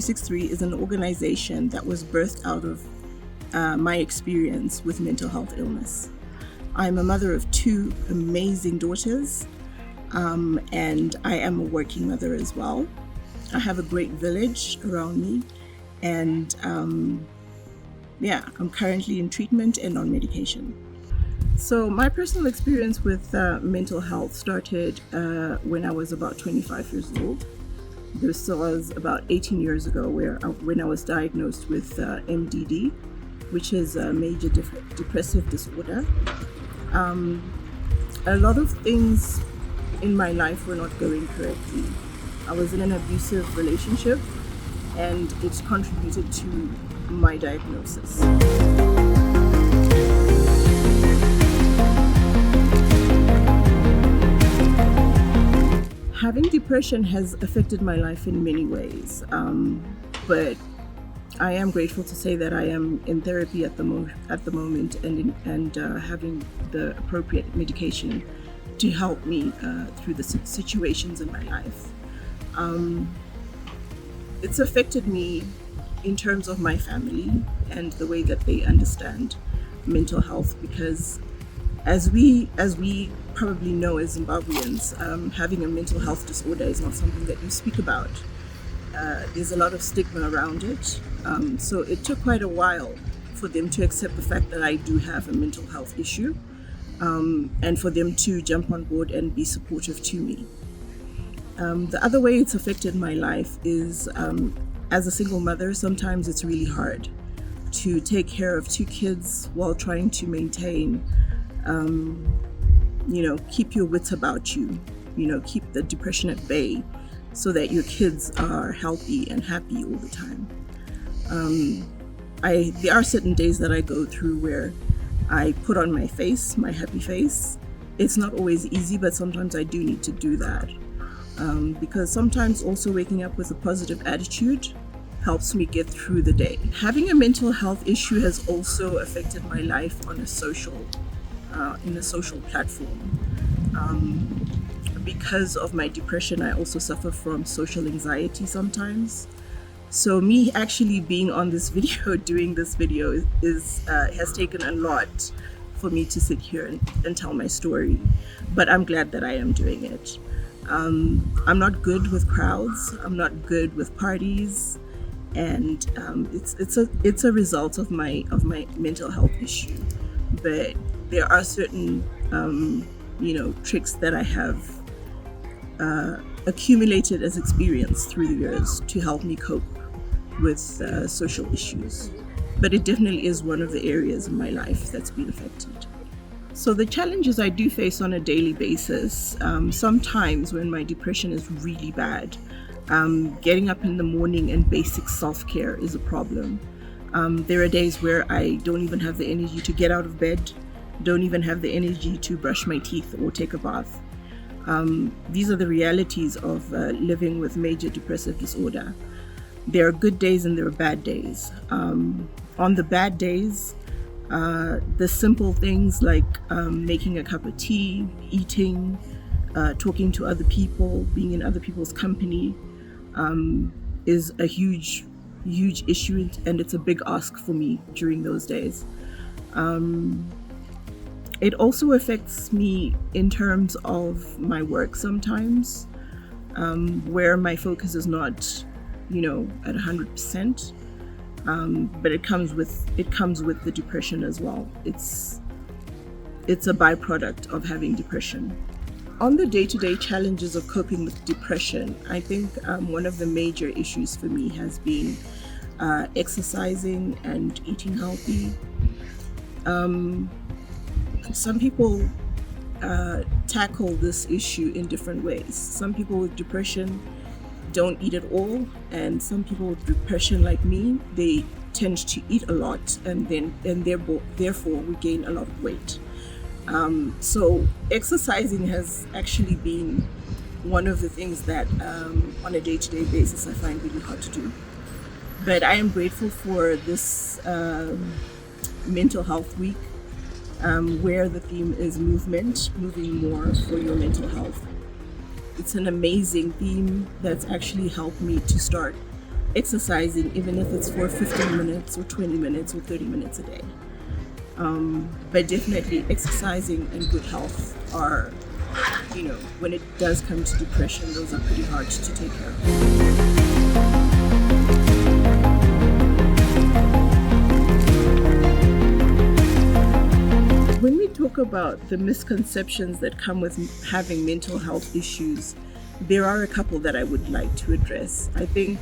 363 is an organization that was birthed out of my experience with mental health illness. I'm a mother of 2 amazing daughters, and I am a working mother as well. I have a great village around me, and I'm currently in treatment and on medication. So my personal experience with mental health started when I was about 25 years old. This was about 18 years ago when I was diagnosed with MDD, which is a major depressive disorder. A lot of things in my life were not going correctly. I was in an abusive relationship, and it contributed to my diagnosis. Having depression has affected my life in many ways, but I am grateful to say that I am in therapy at the moment and having the appropriate medication to help me through the situations in my life. It's affected me in terms of my family and the way that they understand mental health, because as we probably know as Zimbabweans, having a mental health disorder is not something that you speak about. There's a lot of stigma around it. So it took quite a while for them to accept the fact that I do have a mental health issue, and for them to jump on board and be supportive to me. The other way it's affected my life is, as a single mother, sometimes it's really hard to take care of 2 kids while trying to maintain, keep your wits about you, keep the depression at bay so that your kids are healthy and happy all the time. There are certain days that I go through where I put on my happy face. It's not always easy, but sometimes I do need to do that. Because sometimes also waking up with a positive attitude helps me get through the day. Having a mental health issue has also affected my life on a social platform. Because of my depression, I also suffer from social anxiety sometimes. So me actually being on this video, doing this video has taken a lot for me to sit here and tell my story. But I'm glad that I am doing it. I'm not good with crowds. I'm not good with parties, and it's a result of my mental health issue. But there are certain tricks that I have accumulated as experience through the years to help me cope with social issues. But it definitely is one of the areas in my life that's been affected. So the challenges I do face on a daily basis, sometimes when my depression is really bad, getting up in the morning and basic self-care is a problem. There are days where I don't even have the energy to get out of bed, don't even have the energy to brush my teeth or take a bath. These are the realities of living with major depressive disorder. There are good days and there are bad days. On the bad days, the simple things like making a cup of tea, eating, talking to other people, being in other people's company is a huge issue, and it's a big ask for me during those days. It also affects me in terms of my work sometimes, where my focus is not, at 100%. But it comes with the depression as well. It's a byproduct of having depression. On the day-to-day challenges of coping with depression, I think one of the major issues for me has been exercising and eating healthy. Some people tackle this issue in different ways. Some people with depression don't eat at all, and some people with depression like me, they tend to eat a lot and therefore we gain a lot of weight. So exercising has actually been one of the things that on a day-to-day basis I find really hard to do. But I am grateful for this mental health week, where the theme is moving more for your mental health. It's an amazing theme that's actually helped me to start exercising, even if it's for 15 minutes or 20 minutes or 30 minutes a day. But definitely exercising and good health are, when it does come to depression, those are pretty hard to take care of. When we talk about the misconceptions that come with having mental health issues, there are a couple that I would like to address. I think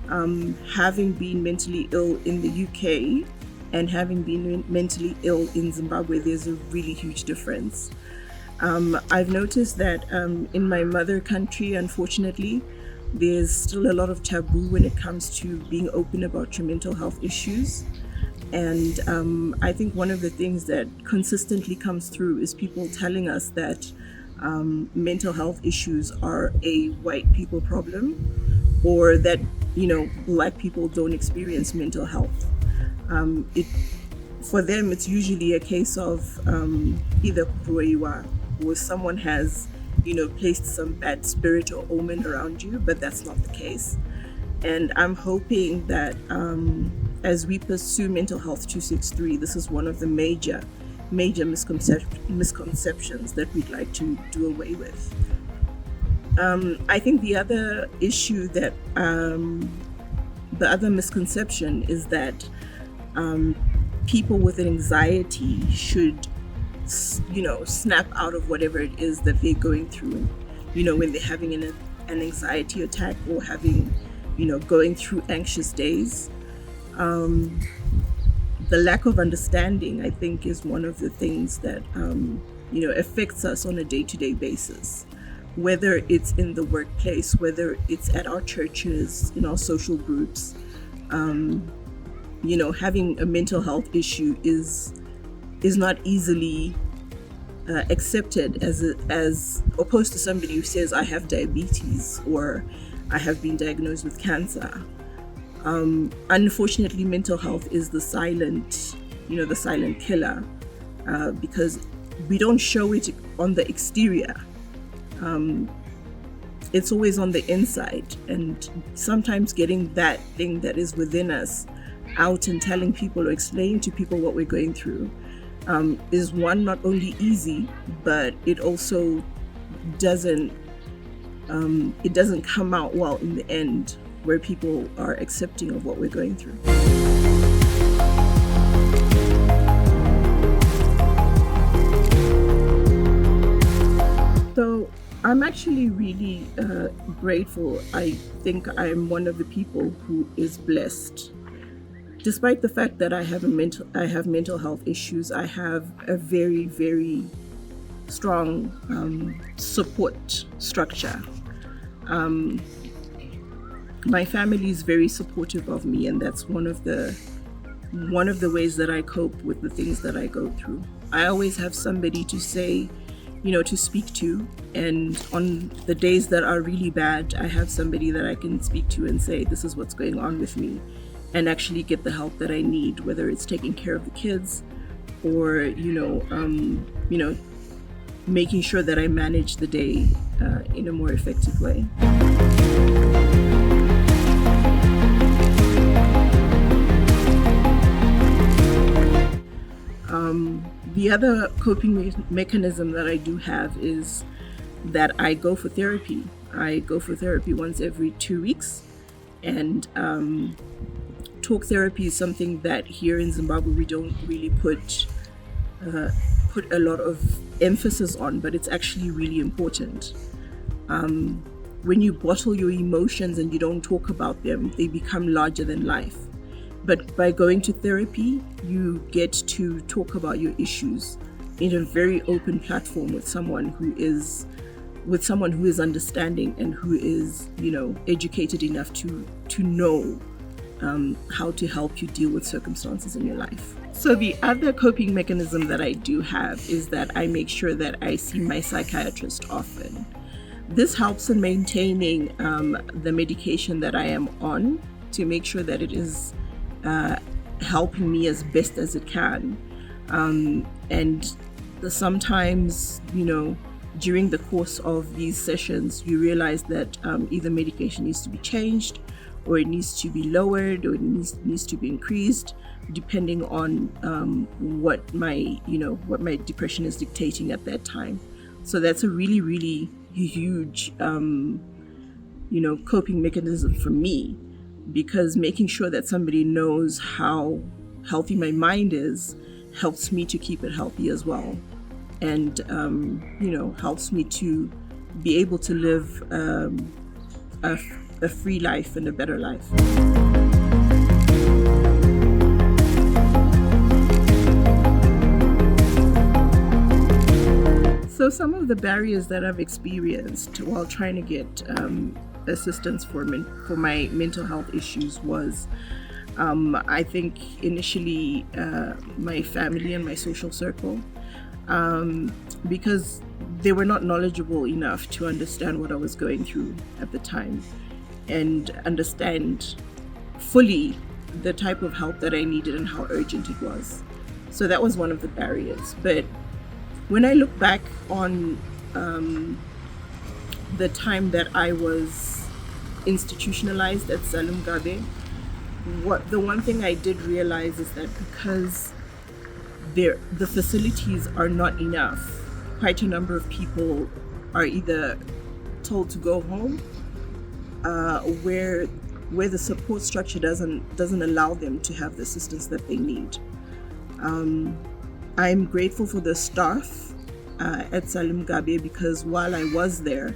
having been mentally ill in the UK and having been mentally ill in Zimbabwe, there's a really huge difference. I've noticed that in my mother country, unfortunately, there's still a lot of taboo when it comes to being open about your mental health issues. And I think one of the things that consistently comes through is people telling us that mental health issues are a white people problem, or that, Black people don't experience mental health. For them, it's usually a case of either kuroiwa, or someone has, placed some bad spirit or omen around you, but that's not the case. And I'm hoping that as we pursue Mental Health 263, this is one of the major misconceptions that we'd like to do away with. I think the other issue that, the other misconception is that people with anxiety should, snap out of whatever it is that they're going through. When they're having an anxiety attack or having, going through anxious days. The lack of understanding, I think, is one of the things that, affects us on a day-to-day basis, whether it's in the workplace, whether it's at our churches, in our social groups. Having a mental health issue is not easily accepted as opposed to somebody who says, I have diabetes or I have been diagnosed with cancer. Unfortunately, mental health is the silent killer, because we don't show it on the exterior. It's always on the inside, and sometimes getting that thing that is within us out and telling people or explaining to people what we're going through is not only easy, but it also doesn't come out well in the end, where people are accepting of what we're going through. So I'm actually really grateful. I think I'm one of the people who is blessed. Despite the fact that I have mental health issues, I have a very, very strong support structure. My family is very supportive of me, and that's one of the ways that I cope with the things that I go through. I always have somebody to say, to speak to, and on the days that are really bad, I have somebody that I can speak to and say, this is what's going on with me, and actually get the help that I need, whether it's taking care of the kids or, making sure that I manage the day in a more effective way. The other coping mechanism that I do have is that I go for therapy. I go for therapy once every 2 weeks, and talk therapy is something that here in Zimbabwe we don't really put a lot of emphasis on, but it's actually really important. When you bottle your emotions and you don't talk about them, they become larger than life. But by going to therapy, you get to talk about your issues in a very open platform with someone who is understanding and who is, educated enough to know how to help you deal with circumstances in your life. So the other coping mechanism that I do have is that I make sure that I see my psychiatrist often. This helps in maintaining the medication that I am on to make sure that it is helping me as best as it can. And sometimes, during the course of these sessions, you realize that either medication needs to be changed or it needs to be lowered, or it needs to be increased, depending on what my depression is dictating at that time. So that's a really, really huge coping mechanism for me, because making sure that somebody knows how healthy my mind is helps me to keep it healthy as well, and helps me to be able to live a free life and a better life. So some of the barriers that I've experienced while trying to get assistance for my mental health issues was, I think initially my family and my social circle, because they were not knowledgeable enough to understand what I was going through at the time and understand fully the type of help that I needed and how urgent it was. So that was one of the barriers. But when I look back on the time that I was institutionalized at Salum Gabe, the one thing I did realize is that because the facilities are not enough, quite a number of people are either told to go home, where the support structure doesn't allow them to have the assistance that they need. I'm grateful for the staff at Salum Gabe, because while I was there,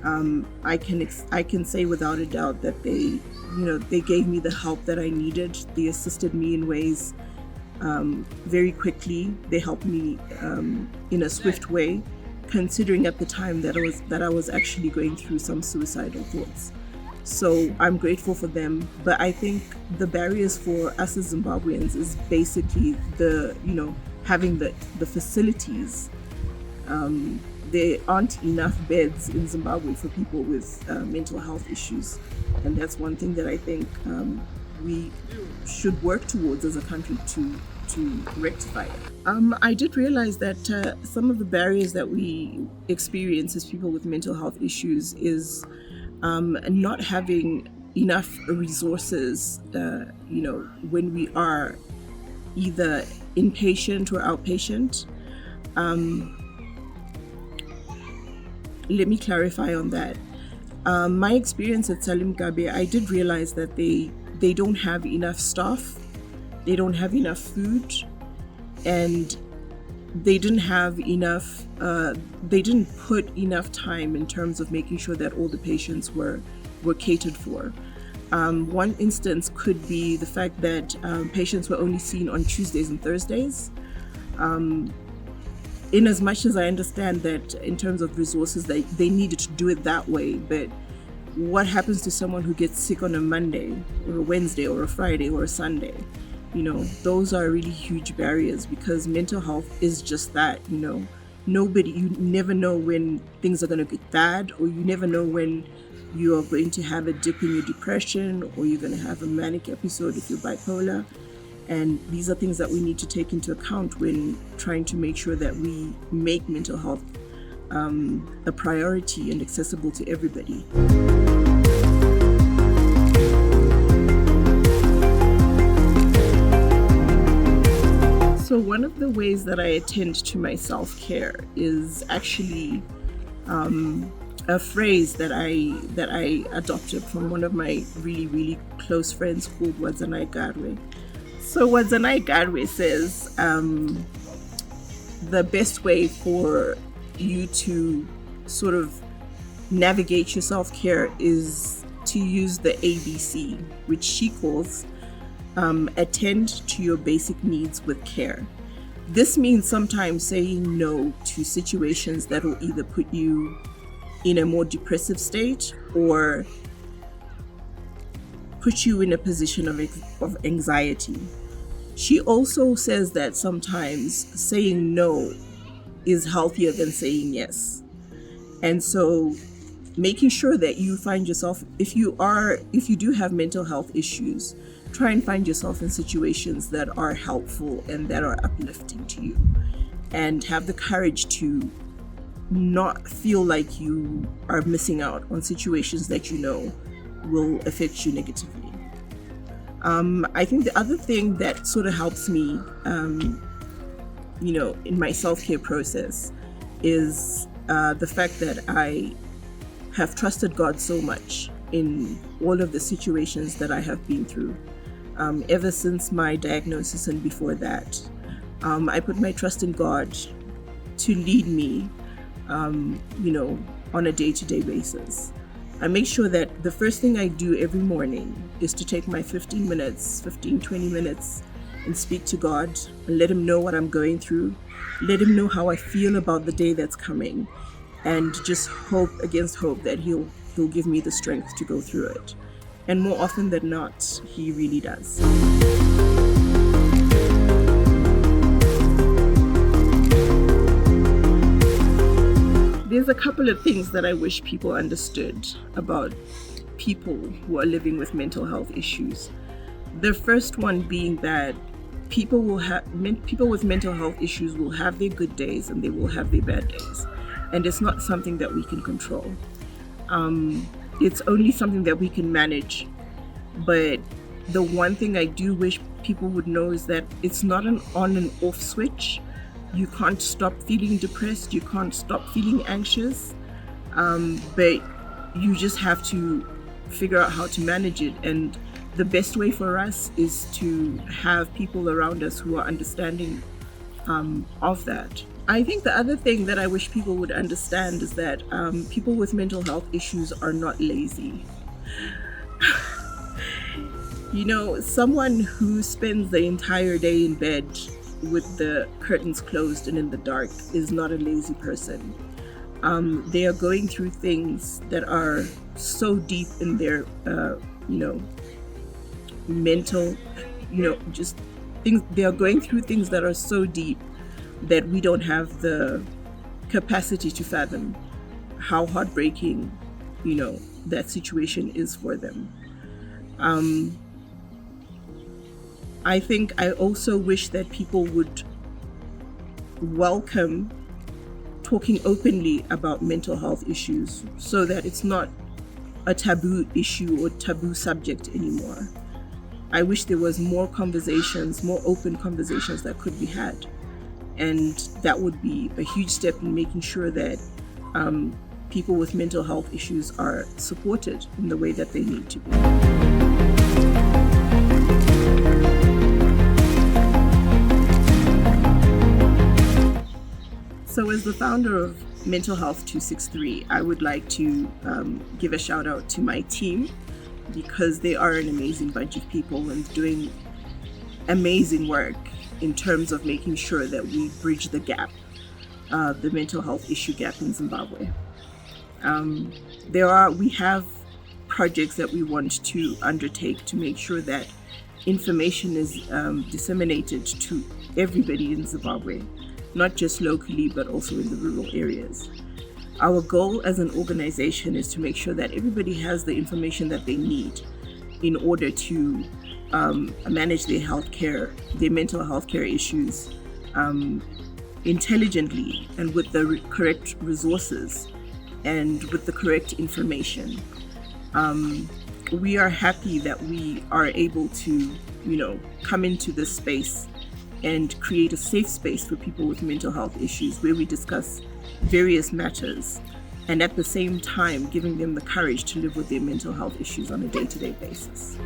I can say without a doubt that they gave me the help that I needed. They assisted me in ways very quickly. They helped me in a swift way, considering at the time that I was actually going through some suicidal thoughts. So I'm grateful for them. But I think the barriers for us as Zimbabweans is basically having the facilities. There aren't enough beds in Zimbabwe for people with mental health issues, and that's one thing that I think we should work towards as a country to rectify. I did realize that some of the barriers that we experience as people with mental health issues is not having enough resources, when we are either inpatient or outpatient. Let me clarify on that. My experience at Salum Gabe, I did realize that they don't have enough staff, they don't have enough food, and they didn't have enough, they didn't put enough time in terms of making sure that all the patients were catered for. One instance could be the fact that patients were only seen on Tuesdays and Thursdays. In as much as I understand that in terms of resources, they needed to do it that way, but what happens to someone who gets sick on a Monday or a Wednesday or a Friday or a Sunday? Those are really huge barriers, because mental health is just that. You never know when things are going to get bad, or you never know when you are going to have a dip in your depression, or you're going to have a manic episode if you're bipolar. And these are things that we need to take into account when trying to make sure that we make mental health a priority and accessible to everybody. So one of the ways that I attend to my self-care is actually a phrase that I adopted from one of my really, really close friends called Wadzanai Garwe. So Wadzanai Garwe says the best way for you to sort of navigate your self-care is to use the ABC, which she calls attend to your basic needs with care. This means sometimes saying no to situations that will either put you in a more depressive state or put you in a position of anxiety. She also says that sometimes saying no is healthier than saying yes. And so making sure that you find yourself, if you do have mental health issues, try and find yourself in situations that are helpful and that are uplifting to you, and have the courage to not feel like you are missing out on situations that will affect you negatively. I think the other thing that sort of helps me, in my self-care process is the fact that I have trusted God so much in all of the situations that I have been through. Ever since my diagnosis and before that, I put my trust in God to lead me, on a day-to-day basis. I make sure that the first thing I do every morning is to take my 20 minutes and speak to God and let Him know what I'm going through, let Him know how I feel about the day that's coming, and just hope against hope that He'll give me the strength to go through it. And more often than not, He really does. There's a couple of things that I wish people understood about people who are living with mental health issues. The first one being that people with mental health issues will have their good days and they will have their bad days, and it's not something that we can control. It's only something that we can manage. But the one thing I do wish people would know is that it's not an on and off switch. You can't stop feeling depressed, you can't stop feeling anxious, but you just have to figure out how to manage it. And the best way for us is to have people around us who are understanding of that. I think the other thing that I wish people would understand is that people with mental health issues are not lazy. Someone who spends the entire day in bed with the curtains closed and in the dark is not a lazy person. They are going through things that are so deep in their, mental, just things. They are going through things that are so deep that we don't have the capacity to fathom how heartbreaking, that situation is for them. I think I also wish that people would welcome talking openly about mental health issues so that it's not a taboo issue or taboo subject anymore. I wish there was more open conversations that could be had. And that would be a huge step in making sure that people with mental health issues are supported in the way that they need to be. So as the founder of Mental Health 263, I would like to give a shout out to my team, because they are an amazing bunch of people and doing amazing work in terms of making sure that we bridge the gap, the mental health issue gap in Zimbabwe. We have projects that we want to undertake to make sure that information is disseminated to everybody in Zimbabwe, not just locally, but also in the rural areas. Our goal as an organization is to make sure that everybody has the information that they need in order to manage their mental health care issues intelligently and with the correct resources and with the correct information. We are happy that we are able to, come into this space and create a safe space for people with mental health issues where we discuss various matters, and at the same time giving them the courage to live with their mental health issues on a day-to-day basis.